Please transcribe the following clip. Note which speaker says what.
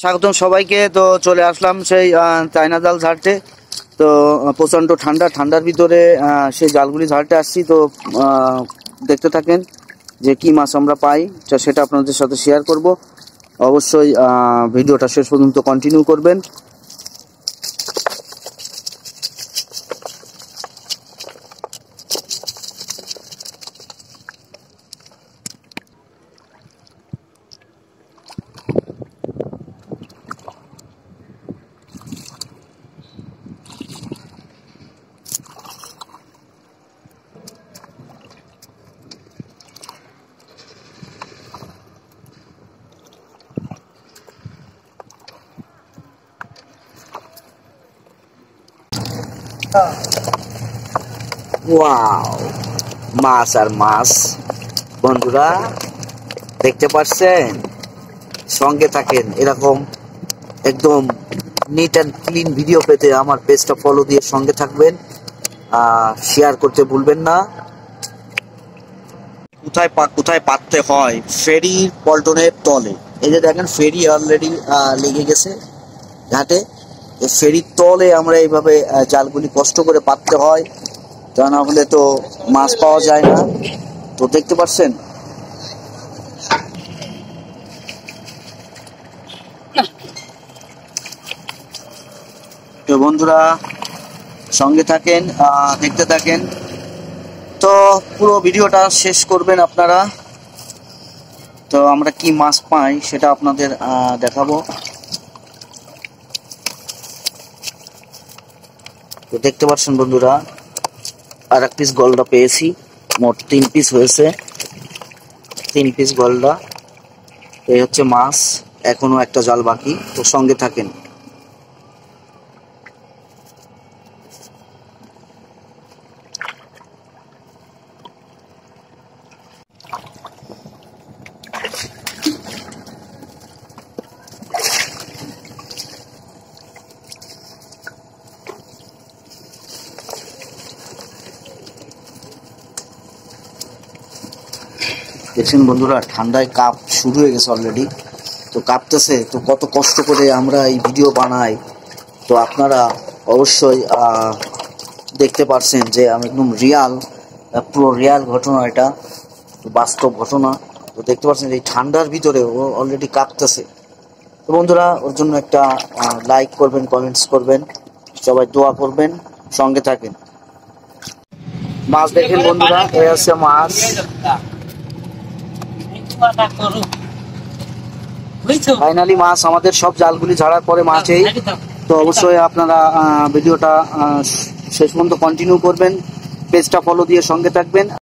Speaker 1: স্বাগতম সবাইকে। তো চলে আসলাম সেই চায়না জাল ঝাড়তে। তো প্রচণ্ড ঠান্ডার ভিতরে সেই জালগুলি ঝাড়তে আসছি। তো দেখতে থাকেন যে কি মাছ আমরা পাই, তো সেটা আপনাদের সাথে শেয়ার করব। অবশ্যই ভিডিওটা শেষ পর্যন্ত কন্টিনিউ করবেন। ওয়াও, মাছ আর মাছ বন্ধুরা, দেখতে পাচ্ছেন? সঙ্গে থাকেন। এরকম একদম নিট অ্যান্ড ক্লিন ভিডিও পেতে আমার পেজটা ফলো দিয়ে সঙ্গে থাকবেন, শেয়ার করতে ভুলবেন না। কোথায় পাততে হয়? ফেরির পল্টনের তলে। এই যে দেখেন, ফেরি অলরেডি লেগে গেছে ঘাটে। ফেরির তলে আমরা এইভাবে জালগুলি কষ্ট করে পাততে হয়, তা না হলে তো মাছ পাওয়া যায় না। তো দেখতে পাচ্ছেন, তো বন্ধুরা সঙ্গে থাকেন, দেখতে থাকেন। তো পুরো ভিডিওটা শেষ করবেন আপনারা। তো আমরা কি মাছ পাই সেটা আপনাদের দেখাবো। তো দেখতে পাচ্ছেন বন্ধুরা, আর এক পিস গলদা পেয়েছি। মোট 3 পিস হয়েছে, 3 পিস গলদা। এই হচ্ছে মাছ, এখনো একটা জাল বাকি। তো সঙ্গে থাকেন। দেখছেন বন্ধুরা, ঠান্ডায় কাপ শুরু হয়ে গেছে অলরেডি। তো কাঁপতেছে। তো কত কষ্ট করে আমরা এই ভিডিও বানাই, তো আপনারা অবশ্যই দেখতে পারছেন যে আমি একদম পুরো রিয়াল ঘটনা, এটা বাস্তব ঘটনা। তো দেখতে পাচ্ছেন এই ঠান্ডার ভিতরে ও অলরেডি কাঁপতেছে। তো বন্ধুরা, ওর জন্য একটা লাইক করবেন, কমেন্টস করবেন, সবাই দোয়া করবেন, সঙ্গে থাকেন। মাছ দেখেন বন্ধুরা, এই হচ্ছে মাছ। ফাইনালি মাছ আমাদের সব জালগুলি ঝাড়ার পরে মাছ এই। তো অবশ্যই আপনারা ভিডিওটা শেষ পর্যন্ত কন্টিনিউ করবেন, পেজটা ফলো দিয়ে সঙ্গে থাকবেন।